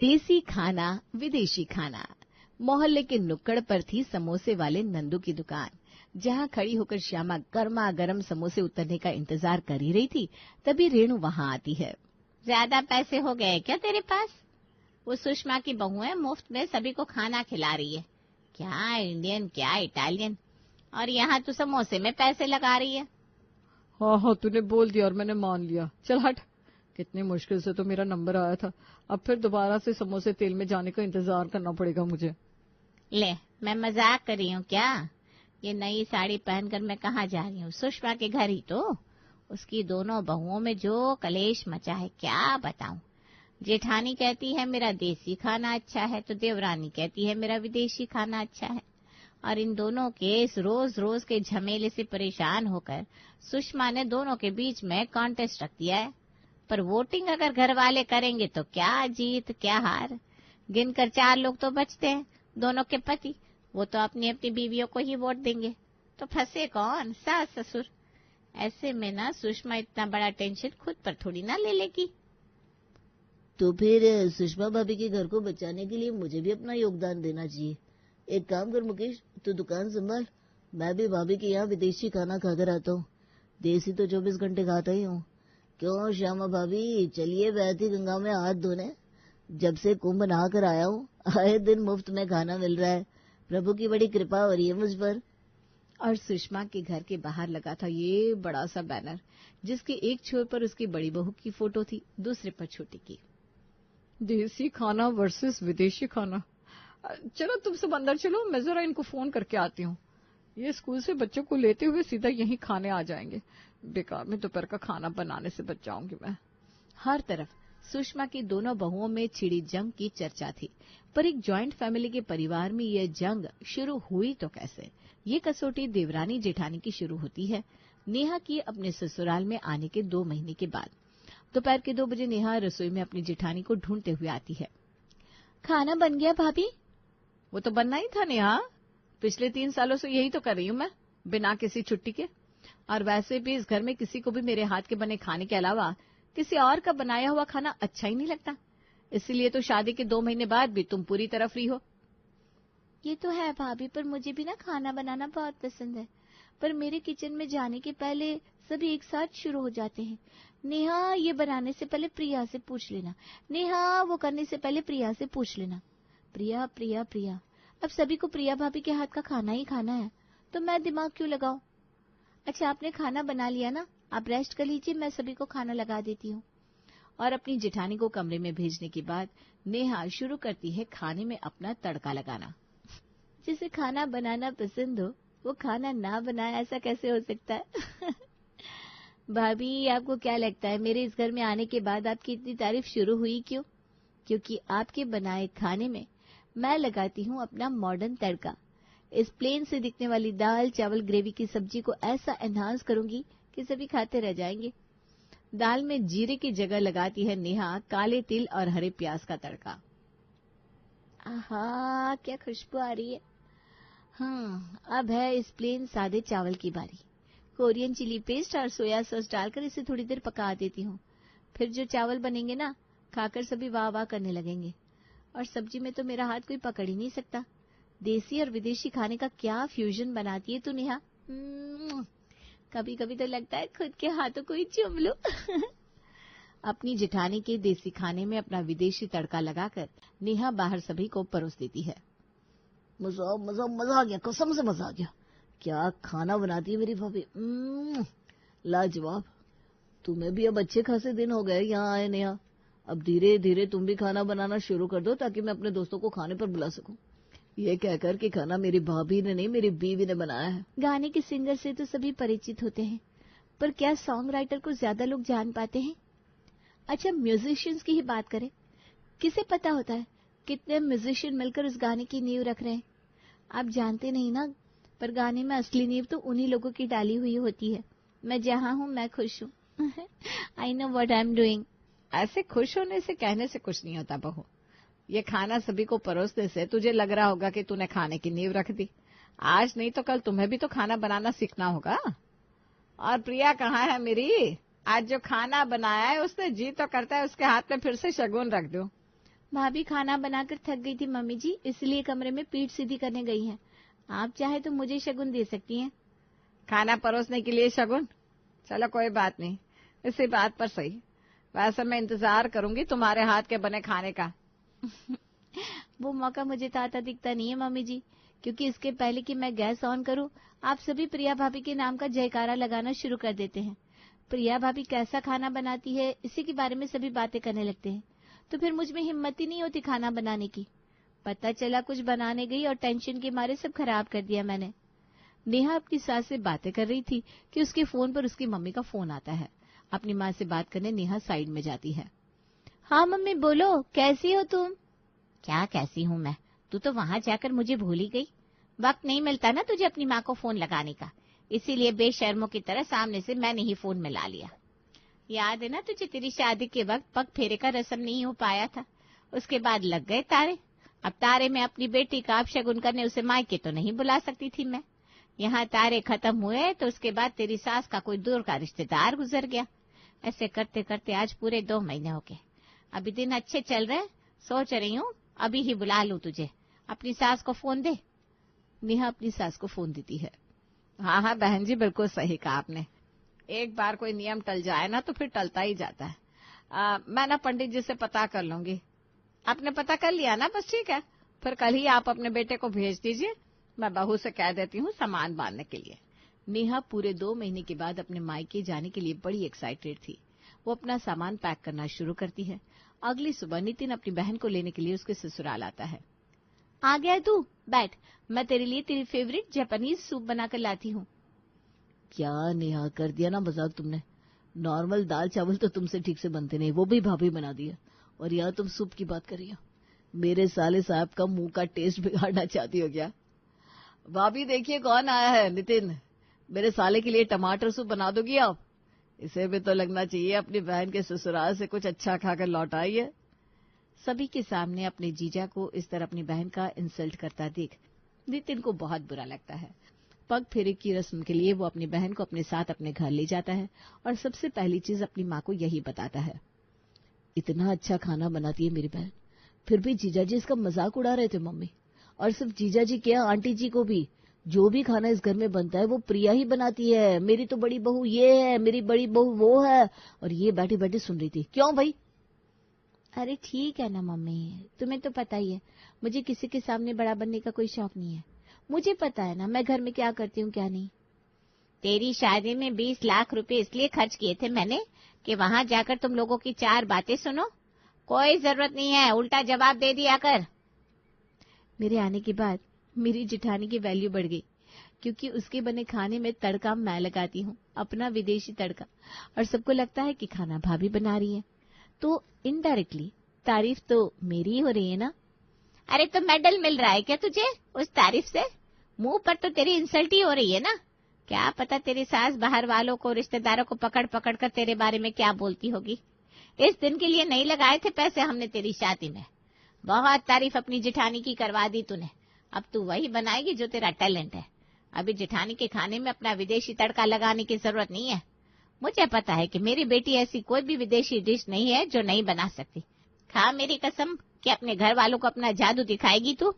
देसी खाना विदेशी खाना। मोहल्ले के नुक्कड़ पर थी समोसे वाले नंदू की दुकान। जहां खड़ी होकर श्यामा गर्मा गर्म समोसे उतरने का इंतजार कर ही रही थी, तभी रेणु वहां आती है। ज्यादा पैसे हो गए क्या तेरे पास? वो सुषमा की बहू है, मुफ्त में सभी को खाना खिला रही है। क्या इंडियन क्या इटालियन, और यहाँ तू समोसे में पैसे लगा रही है। हाँ हाँ, तूने बोल दिया और मैंने मान लिया। चल हट, कितनी मुश्किल से तो मेरा नंबर आया था, अब फिर दोबारा से समोसे तेल में जाने का इंतजार करना पड़ेगा मुझे। ले, मैं मजाक कर रही हूँ क्या? ये नई साड़ी पहनकर मैं कहाँ जा रही हूँ? सुषमा के घर ही तो। उसकी दोनों बहुओं में जो कलेश मचा है क्या बताऊं। जेठानी कहती है मेरा देसी खाना अच्छा है, तो देवरानी कहती है मेरा विदेशी खाना अच्छा है। और इन दोनों के इस रोज रोज के झमेले से परेशान होकर सुषमा ने दोनों के बीच में कॉन्टेस्ट रख दिया है। पर वोटिंग अगर घर वाले करेंगे तो क्या जीत क्या हार। गिनकर 4 लोग तो बचते हैं, दोनों के पति। वो तो अपनी अपनी बीवियों को ही वोट देंगे, तो फंसे कौन? सास ससुर। ऐसे में ना सुषमा इतना बड़ा टेंशन खुद पर थोड़ी ना ले लेगी। तो फिर सुषमा भाभी के घर को बचाने के लिए मुझे भी अपना योगदान देना चाहिए। एक काम कर मुकेश, तू दुकान संभाल, मैं भी भाभी के यहाँ विदेशी खाना खाकर आता हूँ। देसी तो 24 घंटे खाता ही हूँ। क्यों श्यामा भाभी, चलिए बहती गंगा में हाथ धोने। जब से कुंभ नहा कर आया हूँ, आए दिन मुफ्त में खाना मिल रहा है। प्रभु की बड़ी कृपा हो रही है मुझ पर। और सुषमा के घर के बाहर लगा था ये बड़ा सा बैनर, जिसके एक छोर पर उसकी बड़ी बहू की फोटो थी, दूसरे पर छोटी की। देसी खाना वर्सेस विदेशी खाना। चलो तुम सब अंदर चलो, मैं जरा इनको फोन करके आती हूँ। ये स्कूल से बच्चों को लेते हुए सीधा यहीं खाने आ जाएंगे। बेकार में दोपहर का खाना बनाने से बच जाऊंगी मैं। हर तरफ सुषमा की दोनों बहुओं में छिड़ी जंग की चर्चा थी, पर एक जॉइंट फैमिली के परिवार में यह जंग शुरू हुई तो कैसे। ये कसौटी देवरानी जेठानी की शुरू होती है, नेहा की अपने ससुराल में आने के 2 महीने के बाद। दोपहर के 2 बजे नेहा रसोई में अपनी जेठानी को ढूंढते हुए आती है। खाना बन गया भाभी? वो तो बनना ही था नेहा, पिछले 3 सालों से यही तो कर रही हूँ मैं, बिना किसी छुट्टी के। और वैसे भी इस घर में किसी को भी मेरे हाथ के बने खाने के अलावा किसी और का बनाया हुआ खाना अच्छा ही नहीं लगता। इसलिए तो शादी के 2 महीने बाद भी तुम पूरी तरह फ्री हो। ये तो है भाभी, पर मुझे भी ना खाना बनाना बहुत पसंद है। पर मेरे किचन में जाने के पहले सभी एक साथ शुरू हो जाते हैं। नेहा ये बनाने से पहले प्रिया से पूछ लेना, नेहा वो करने से पहले प्रिया से पूछ लेना। प्रिया प्रिया प्रिया, अब सभी को प्रिया भाभी के हाथ का खाना ही खाना है, तो मैं दिमाग क्यों लगाऊं। अच्छा, आपने खाना बना लिया ना, आप रेस्ट कर लीजिए, मैं सभी को खाना लगा देती हूँ। और अपनी जेठानी को कमरे में भेजने के बाद नेहा शुरू करती है खाने में अपना तड़का लगाना। जिसे खाना बनाना पसंद हो वो खाना ना बनाए, ऐसा कैसे हो सकता है? भाभी, आपको क्या लगता है मेरे इस घर में आने के बाद आपकी इतनी तारीफ शुरू हुई क्यों? क्योंकि आपके बनाए खाने में मैं लगाती हूँ अपना मॉडर्न तड़का। इस प्लेन से दिखने वाली दाल चावल ग्रेवी की सब्जी को ऐसा एनहांस करूंगी कि सभी खाते रह जाएंगे। दाल में जीरे की जगह लगाती है नेहा काले तिल और हरे प्याज का तड़का। आहा, क्या खुशबू आ रही है। अब है इस प्लेन सादे चावल की बारी। कोरियन चिली पेस्ट और सोया सॉस डालकर इसे थोड़ी देर पका देती हूँ। फिर जो चावल बनेंगे ना, खाकर सभी वाह वाह करने लगेंगे। और सब्जी में तो मेरा हाथ कोई पकड़ ही नहीं सकता। देसी और विदेशी खाने का क्या फ्यूजन बनाती है तू नेहा। कभी कभी तो लगता है खुद के हाथों को ही चूम लूं। अपनी जेठानी के देसी खाने में अपना विदेशी तड़का लगाकर नेहा बाहर सभी को परोस देती है। मजा मजा मजा आ गया, कसम से मजा आ गया। क्या खाना बनाती है मेरी भाभी, लाजवाब। तुम्हें भी अब अच्छे खासे दिन हो गए यहाँ आए नेहा। अब धीरे धीरे तुम भी खाना बनाना शुरू कर दो, ताकि मैं अपने दोस्तों को खाने पर बुला सकूं। ये कहकर कि खाना मेरी भाभी ने नहीं, मेरी बीवी ने बनाया है। गाने के सिंगर से तो सभी परिचित होते हैं, पर क्या सॉन्ग राइटर को ज्यादा लोग जान पाते हैं? अच्छा, म्यूजिशियंस की ही बात करें, किसे पता होता है कितने म्यूजिशियन मिलकर उस गाने की नींव रख रहे हैं। आप जानते नहीं ना, पर गाने में असली नींव तो उन्हीं लोगों की डाली हुई होती है। मैं जहाँ हूँ मैं खुश हूँ। I know what I am doing. ऐसे खुश होने से कहने से कुछ नहीं होता बहू। ये खाना सभी को परोसने से तुझे लग रहा होगा कि तूने खाने की नींव रख दी। आज नहीं तो कल तुम्हें भी तो खाना बनाना सीखना होगा। और प्रिया कहाँ है मेरी? आज जो खाना बनाया है उसने जी तो करता है उसके हाथ में फिर से शगुन रख दूं। भाभी खाना बनाकर थक गई थी मम्मी जी, इसलिए कमरे में पीठ सीधी करने गई हैं। आप चाहे तो मुझे शगुन दे सकती हैं। खाना परोसने के लिए शगुन? चलो कोई बात नहीं, इसी बात पर सही। वैसे मैं इंतजार करूंगी तुम्हारे हाथ के बने खाने का। वो मौका मुझे तो आता दिखता नहीं है मम्मी जी, क्योंकि इसके पहले कि मैं गैस ऑन करूं, आप सभी प्रिया भाभी के नाम का जयकारा लगाना शुरू कर देते हैं। प्रिया भाभी कैसा खाना बनाती है, इसी के बारे में सभी बातें करने लगते हैं। तो फिर मुझ में हिम्मत ही नहीं होती खाना बनाने की। पता चला कुछ बनाने गई और टेंशन के मारे सब खराब कर दिया मैंने। नेहा अपनी सास से बातें कर रही थी कि उसके फोन पर उसकी मम्मी का फोन आता है। अपनी माँ से बात करने नेहा साइड में जाती है। हाँ मम्मी बोलो, कैसी हो तुम? क्या कैसी हूँ मैं, तू तो वहां जाकर मुझे भूल ही गई। वक्त नहीं मिलता ना तुझे अपनी माँ को फोन लगाने का, इसीलिए बेशर्मों की तरह सामने से मैंने ही फोन मिला लिया। याद है ना तुझे, तेरी शादी के वक्त पग फेरे का रस्म नहीं हो पाया था, उसके बाद लग गए तारे। अब तारे में अपनी बेटी का अपशगुन करने उसे मायके तो नहीं बुला सकती थी मैं। यहाँ तारे खत्म हुए तो उसके बाद तेरी सास का कोई दूर का रिश्तेदार गुजर गया। ऐसे करते करते आज पूरे 2 महीने हो गए। अभी दिन अच्छे चल रहे, सोच रही हूँ अभी ही बुला लूं तुझे। अपनी सास को फोन दे। नेहा अपनी सास को फोन देती है। हाँ हाँ बहन जी, बिल्कुल सही कहा आपने। एक बार कोई नियम टल जाए ना तो फिर टलता ही जाता है। मैं ना पंडित जी से पता कर लूंगी। आपने पता कर लिया ना? बस ठीक है, फिर कल ही आप अपने बेटे को भेज दीजिए, मैं बहू से कह देती हूँ सामान बांधने के लिए। नेहा पूरे 2 महीने के बाद अपने मायके जाने के लिए बड़ी एक्साइटेड थी। वो अपना सामान पैक करना शुरू करती है। अगली सुबह नितिन अपनी बहन को लेने के लिए उसके ससुराल आता है। आ गया तू, बैठ, मैं तेरे लिए तेरी फेवरेट जापानीज सूप बनाकर लाती हूँ। क्या नेहा, कर दिया ना मजाक तुमने। नॉर्मल दाल चावल तो तुमसे ठीक से बनते नहीं, वो भी भाभी बना दिया, और यहाँ तुम सूप की बात कर रही हो। मेरे साले साहब का मुंह का टेस्ट बिगाड़ना चाहती हो क्या? भाभी देखिए कौन आया है। नितिन, मेरे साले के लिए टमाटर सूप बना दोगी आप? इसे भी तो लगना चाहिए अपनी बहन के ससुराल से कुछ अच्छा खाकर लौट आई है। सभी के सामने अपने जीजा को इस तरह अपनी बहन का इंसल्ट करता देख नितिन को बहुत बुरा लगता है। पग फेरे की रस्म के लिए वो अपनी बहन को अपने साथ अपने घर ले जाता है और सबसे पहली चीज अपनी माँ को यही बताता है। इतना अच्छा खाना बनाती है मेरी बहन, फिर भी जीजा जी इसका मजाक उड़ा रहे थे मम्मी। और सिर्फ जीजा जी क्या, आंटी जी को भी। जो भी खाना इस घर में बनता है वो प्रिया ही बनाती है। मेरी तो बड़ी बहू ये है, मेरी बड़ी बहू वो है। और ये बैठी बैठी सुन रही थी। क्यों भाई? अरे ठीक है ना मम्मी, तुम्हें तो पता ही है मुझे किसी के सामने बड़ा बनने का कोई शौक नहीं है। मुझे पता है ना मैं घर में क्या करती हूँ क्या नहीं। तेरी शादी में 20 लाख रुपए इसलिए खर्च किए थे मैंने कि वहां जाकर तुम लोगों की 4 बातें सुनो। कोई जरूरत नहीं है उल्टा जवाब दे दिया कर। मेरे आने के बाद मेरी जिठानी की वैल्यू बढ़ गई, क्योंकि उसके बने खाने में तड़का मैं लगाती हूँ, अपना विदेशी तड़का, और सबको लगता है कि खाना भाभी बना रही है, तो इनडायरेक्टली तारीफ तो मेरी ही हो रही है ना। अरे तो मेडल मिल रहा है क्या तुझे उस तारीफ से? मुंह पर तो तेरी इंसल्ट ही हो रही है ना। क्या पता तेरी सास बाहर वालों को, रिश्तेदारों को पकड़ पकड़ कर तेरे बारे में क्या बोलती होगी। इस दिन के लिए नहीं लगाए थे पैसे हमने तेरी शादी में। बहुत तारीफ अपनी जिठानी की करवा दी तूने, अब तू वही बनाएगी जो तेरा टैलेंट है। अभी जिठानी के खाने में अपना विदेशी तड़का लगाने की जरूरत नहीं है। मुझे पता है कि मेरी बेटी ऐसी कोई भी विदेशी डिश नहीं है जो नहीं बना सकती। खा मेरी कसम कि अपने घर वालों को अपना जादू दिखाएगी तू।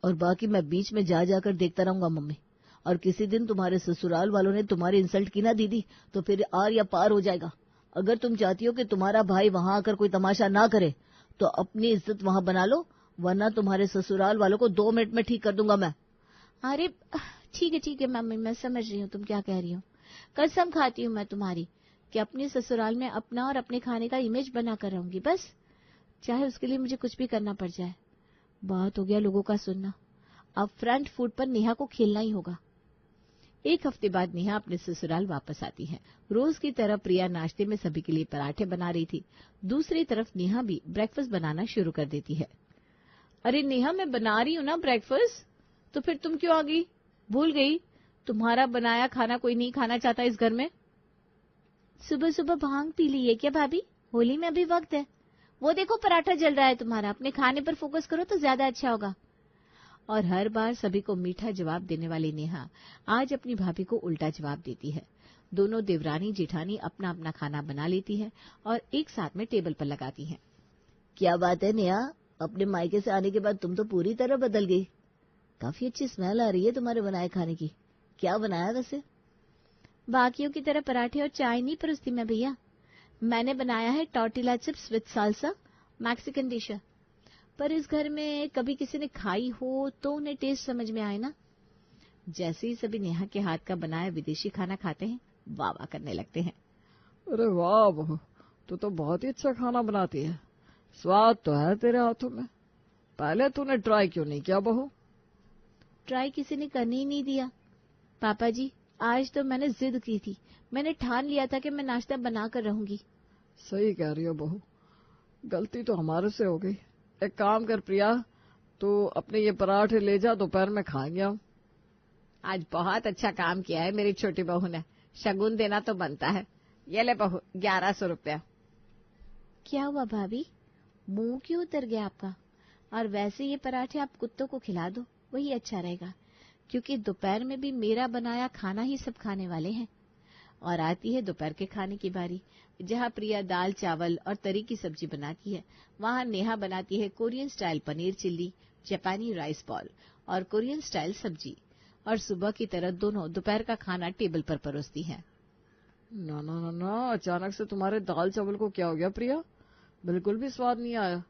और बाकी मैं बीच में जा जाकर देखता रहूंगा मम्मी। और किसी दिन तुम्हारे ससुराल वालों ने तुम्हारी इंसल्ट की ना दीदी, तो फिर आर या पार हो जाएगा। अगर तुम चाहती हो कि तुम्हारा भाई वहां आकर कोई तमाशा ना करे तो अपनी इज्जत वहां बना लो, वरना तुम्हारे ससुराल वालों को 2 मिनट में ठीक कर दूंगा मैं। अरे ठीक है मम्मी, मैं समझ रही हूँ तुम क्या कह रही हो। कसम खाती हूँ मैं तुम्हारी कि अपने ससुराल में अपना और अपने खाने का इमेज बना कर रहूंगी, बस चाहे उसके लिए मुझे कुछ भी करना पड़ जाए। बहुत हो गया लोगों का सुनना, अब फ्रंट फुट पर नेहा को खेलना ही होगा। 1 हफ्ते बाद नेहा अपने ससुराल वापस आती है। रोज की तरह प्रिया नाश्ते में सभी के लिए पराठे बना रही थी। दूसरी तरफ नेहा भी ब्रेकफास्ट बनाना शुरू कर देती है। अरे नेहा, मैं बना रही हूँ ना ब्रेकफास्ट, तो फिर तुम क्यों आ गई? भूल गई? तुम्हारा बनाया खाना कोई नहीं खाना चाहता इस घर में। सुबह सुबह भांग पी ली है क्या भाभी? होली में अभी वक्त है। वो देखो पराठा जल रहा है तुम्हारा, अपने खाने पर फोकस करो तो ज्यादा अच्छा होगा। और हर बार सभी को मीठा जवाब देने वाली नेहा आज अपनी भाभी को उल्टा जवाब देती है। दोनों देवरानी जेठानी अपना अपना खाना बना लेती है और एक साथ में टेबल पर लगाती हैं। क्या बात है नेहा, अपने मायके से आने के बाद तुम तो पूरी तरह बदल गई। काफी अच्छी स्मेल आ रही है तुम्हारे बनाए खाने की। क्या बनाया वैसे? बाकियों की तरह पराठे और चाय नहीं परोसती मैं भैया। मैंने बनाया है tortilla chips with salsa, Mexican dish है। पर इस घर में कभी किसी ने खाई हो तो उन्हें टेस्ट समझ में आए ना। जैसे ही सभी नेहा के हाथ का बनाया विदेशी खाना खाते हैं, वाह वाह करने लगते हैं। अरे वाह बहू, तू तो बहुत ही अच्छा खाना बनाती है। स्वाद तो है तेरे हाथों में। पहले तूने ट्राई क्यों नहीं किया बहू? ट्राई किसी ने करने ही नहीं दिया पापा जी। आज तो मैंने जिद की थी, मैंने ठान लिया था कि मैं नाश्ता बना कर रहूंगी। सही कह रही हो बहू, गलती तो हमारे से हो गई। एक काम कर प्रिया, तो अपने ये पराठे ले जा, दोपहर में खाएंगे हम। आज बहुत अच्छा काम किया है मेरी छोटी बहू ने। शगुन देना तो बनता है। ये ले बहू 1100 रुपया। क्या हुआ भाभी, मुंह क्यों उतर गया आपका? और वैसे ये पराठे आप कुत्तों को खिला दो, वही अच्छा रहेगा, क्योंकि दोपहर में भी मेरा बनाया खाना ही सब खाने वाले हैं। और आती है दोपहर के खाने की बारी, जहाँ प्रिया दाल चावल और तरी की सब्जी बनाती है, वहाँ नेहा बनाती है कोरियन स्टाइल पनीर चिल्ली, जापानी राइस बॉल और कोरियन स्टाइल सब्जी। और सुबह की तरह दोनों दोपहर का खाना टेबल पर परोसती है। ना ना ना ना, अचानक से तुम्हारे दाल चावल को क्या हो गया प्रिया? बिल्कुल भी स्वाद नहीं आया।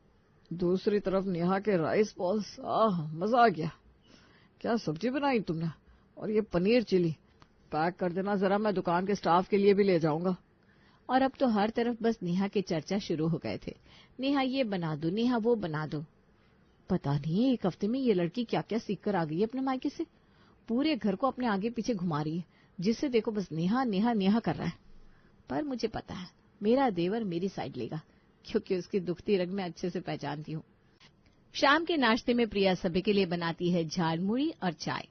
दूसरी तरफ नेहा के राइस बॉल्स, मजा आ गया। क्या सब्जी बनाई तुमने? और ये पनीर चिली पैक कर देना जरा, मैं दुकान के स्टाफ के लिए भी ले जाऊंगा। और अब तो हर तरफ बस नेहा के चर्चा शुरू हो गए थे। नेहा ये बना दो, नेहा वो बना दो। पता नहीं एक हफ्ते में ये लड़की क्या क्या सीख कर आ गई है अपने मायके से। पूरे घर को अपने आगे पीछे घुमा रही है, जिससे देखो बस नेहा नेहा नेहा कर रहा है। पर मुझे पता है मेरा देवर मेरी साइड लेगा, क्योंकि उसकी दुखती रग मैं अच्छे से पहचानती हूँ। शाम के नाश्ते में प्रिया सभी के लिए बनाती है झाल मुड़ी और चाय।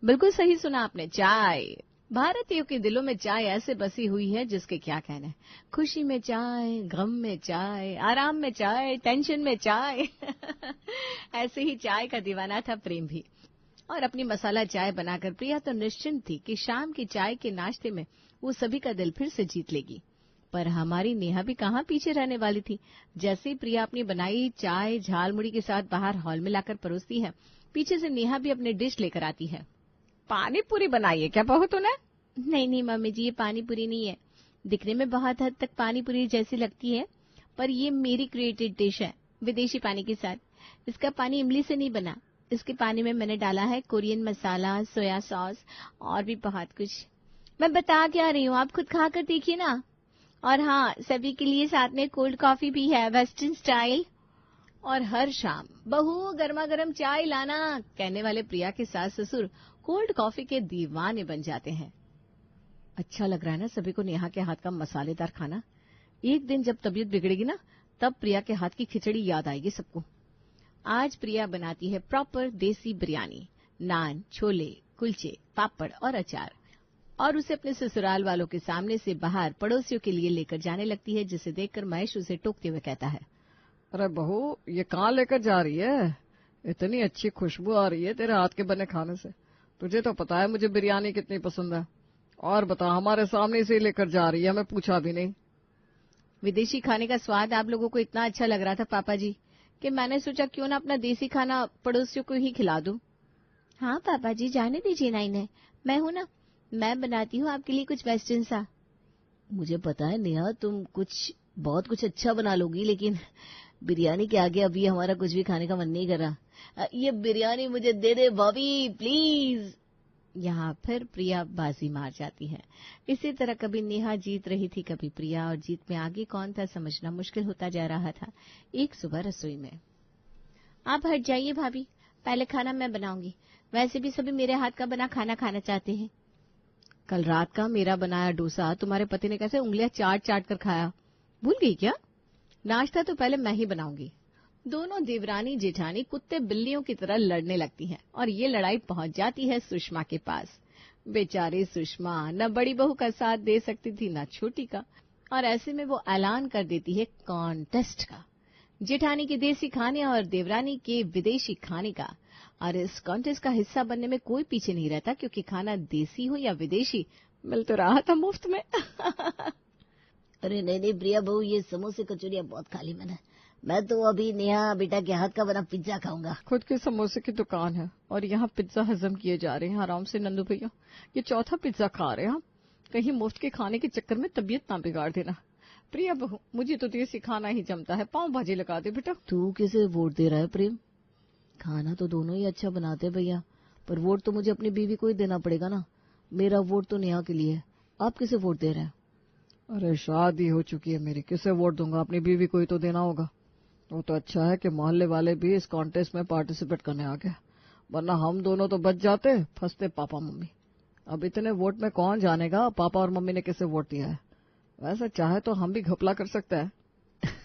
बिल्कुल सही सुना आपने, चाय। भारतीयों के दिलों में चाय ऐसे बसी हुई है जिसके क्या कहना है। खुशी में चाय, गम में चाय, आराम में चाय, टेंशन में चाय। ऐसे ही चाय का दीवाना था प्रेम भी। और अपनी मसाला चाय बनाकर प्रिया तो निश्चिंत थी कि शाम की चाय के नाश्ते में वो सभी का दिल फिर से जीत लेगी। पर हमारी नेहा भी कहाँ पीछे रहने वाली थी। जैसे ही प्रिया अपनी बनाई चाय झाल मुड़ी के साथ बाहर हॉल में लाकर परोसती है, पीछे से नेहा भी अपनी डिश लेकर आती है। पानी पूरी बनाई है क्या बहू तूने? नहीं नहीं मम्मी जी, ये पानी पूरी नहीं है। दिखने में बहुत हद तक पानी पूरी जैसी लगती है, पर ये मेरी क्रिएटेड डिश है विदेशी पानी के साथ। इसका पानी इमली से नहीं बना। इसके पानी में मैंने डाला है कोरियन मसाला, सोया सॉस और भी बहुत कुछ। मैं बता क्या रही हूँ, आप खुद खा कर देखिए ना। और हाँ, सभी के लिए साथ में कोल्ड कॉफी भी है, वेस्टर्न स्टाइल। और हर शाम बहू गर्मा गर्म चाय लाना कहने वाले प्रिया के सास ससुर कोल्ड कॉफी के दीवाने बन जाते हैं। अच्छा लग रहा है ना सभी को नेहा के हाथ का मसालेदार खाना। एक दिन जब तबीयत बिगड़ेगी ना, तब प्रिया के हाथ की खिचड़ी याद आएगी सबको। आज प्रिया बनाती है प्रॉपर देसी बिरयानी, नान, छोले, कुलचे, पापड़ और अचार। और उसे अपने ससुराल वालों के सामने से बाहर पड़ोसियों के लिए लेकर जाने लगती है, जिसे देखकर महेश उसे टोकते हुए कहता है, अरे बहू ये कहाँ लेकर जा रही है? इतनी अच्छी खुशबू आ रही है तेरे हाथ के बने खाने से। तुझे तो पता है मुझे बिरयानी कितनी पसंद है। और बता, हमारे सामने से लेकर जा रही है, हमें पूछा भी नहीं। विदेशी खाने का स्वाद आप लोगों को इतना अच्छा लग रहा था पापा जी, कि मैंने सोचा क्यों ना अपना देसी खाना पड़ोसियों को ही खिला दूं। हाँ पापा जी, जाने दीजिए ना इन्हें, मैं हूं ना, मैं बनाती हूँ आपके लिए कुछ वेस्टर्न सा। मुझे पता है नेहा, तुम बहुत कुछ अच्छा बना लोगी, लेकिन बिरयानी के आगे अभी हमारा कुछ भी खाने का मन नहीं कर रहा। ये बिरयानी मुझे दे दे भाभी प्लीज। यहाँ फिर प्रिया बाजी मार जाती है। इसी तरह कभी नेहा जीत रही थी, कभी प्रिया, और जीत में आगे कौन था समझना मुश्किल होता जा रहा था। एक सुबह रसोई में, आप हट जाइए भाभी, पहले खाना मैं बनाऊंगी। वैसे भी सभी मेरे हाथ का बना खाना खाना चाहते हैं। कल रात का मेरा बनाया डोसा तुम्हारे पति ने कैसे उंगलियां चाट चाट कर खाया, भूल गई क्या? नाश्ता तो पहले मैं ही बनाऊंगी। दोनों देवरानी जेठानी कुत्ते बिल्लियों की तरह लड़ने लगती हैं, और ये लड़ाई पहुंच जाती है सुषमा के पास। बेचारी सुषमा न बड़ी बहू का साथ दे सकती थी न छोटी का, और ऐसे में वो ऐलान कर देती है कॉन्टेस्ट का, जेठानी के देसी खाने और देवरानी के विदेशी खाने का। और इस कॉन्टेस्ट का हिस्सा बनने में कोई पीछे नहीं रहता, क्योंकि खाना देसी हो या विदेशी मिल तो रहा था मुफ्त में। अरे नहीं नहीं प्रिया बहू, ये समोसे कचौरियां बहुत खा ली मैंने। मैं तो अभी नेहा बेटा के हाथ का बना पिज्जा खाऊंगा। खुद के समोसे की दुकान है और यहाँ पिज्जा हजम किए जा रहे हैं आराम से। नंदू भैया, ये चौथा पिज्जा खा रहे हैं हम। कहीं मुफ्त के खाने के चक्कर में तबीयत ना बिगाड़ देना। प्रिया बहू, मुझे तो देसी खाना ही जमता है। पाव भाजी लगा दे बेटा। तू किसे वोट दे रहा है प्रेम? खाना तो दोनों ही अच्छा बनाते भैया, पर वोट तो मुझे अपनी बीवी को ही देना पड़ेगा ना। मेरा वोट तो नेहा के लिए है। आप किसे वोट दे रहे हैं? अरे शादी हो चुकी है मेरी, किसे वोट दूंगा? अपनी बीवी को ही तो देना होगा। वो तो अच्छा है कि मोहल्ले वाले भी इस कॉन्टेस्ट में पार्टिसिपेट करने आ गए, वरना हम दोनों तो बच जाते, फंसते पापा मम्मी। अब इतने वोट में कौन जानेगा पापा और मम्मी ने किसे वोट दिया है। वैसे चाहे तो हम भी घपला कर सकते हैं।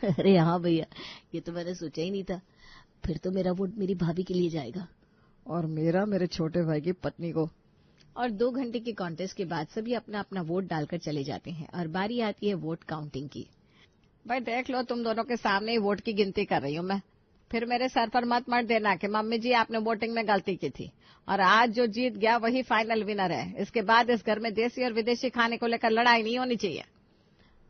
अरे हाँ भैया, ये तो मैंने सोचा ही नहीं था। फिर तो मेरा वोट मेरी भाभी के लिए जाएगा और मेरा मेरे छोटे भाई की पत्नी को। और 2 घंटे की कॉन्टेस्ट के बाद सभी अपना अपना वोट डालकर चले जाते हैं और बारी आती है वोट काउंटिंग की। भाई देख लो, तुम दोनों के सामने ही वोट की गिनती कर रही हूँ मैं। फिर मेरे सर पर मत देना कि मम्मी जी आपने वोटिंग में गलती की थी और आज जो जीत गया वही फाइनल विनर है। इसके बाद इस घर में देसी और विदेशी खाने को लेकर लड़ाई नहीं होनी चाहिए।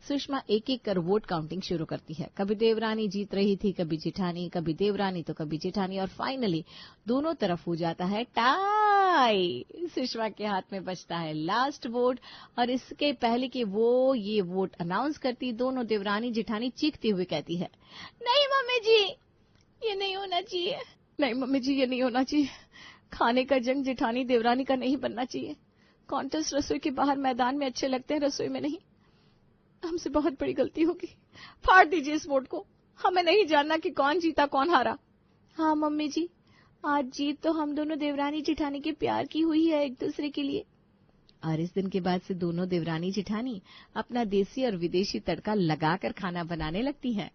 सुषमा एक एक कर वोट काउंटिंग शुरू करती है। कभी देवरानी जीत रही थी, कभी जेठानी, कभी देवरानी तो कभी जेठानी, और फाइनली दोनों तरफ हो जाता है टाई। सुषमा के हाथ में बचता है लास्ट वोट और इसके पहले कि वो ये वोट अनाउंस करती, दोनों देवरानी जेठानी चीखती हुई कहती है, नहीं मम्मी जी, ये नहीं होना चाहिए। नहीं मम्मी जी, ये नहीं होना चाहिए। खाने का जंग जेठानी देवरानी का नहीं बनना चाहिए। कॉन्टेस्ट रसोई के बाहर मैदान में अच्छे लगते हैं, रसोई में नहीं। हमसे बहुत बड़ी गलती होगी। फाड़ दीजिए इस वोट को। हमें नहीं जानना कि कौन जीता कौन हारा। हाँ मम्मी जी, आज जीत तो हम दोनों देवरानी जेठानी के प्यार की हुई है एक दूसरे के लिए। और इस दिन के बाद से दोनों देवरानी जेठानी अपना देसी और विदेशी तड़का लगाकर खाना बनाने लगती हैं।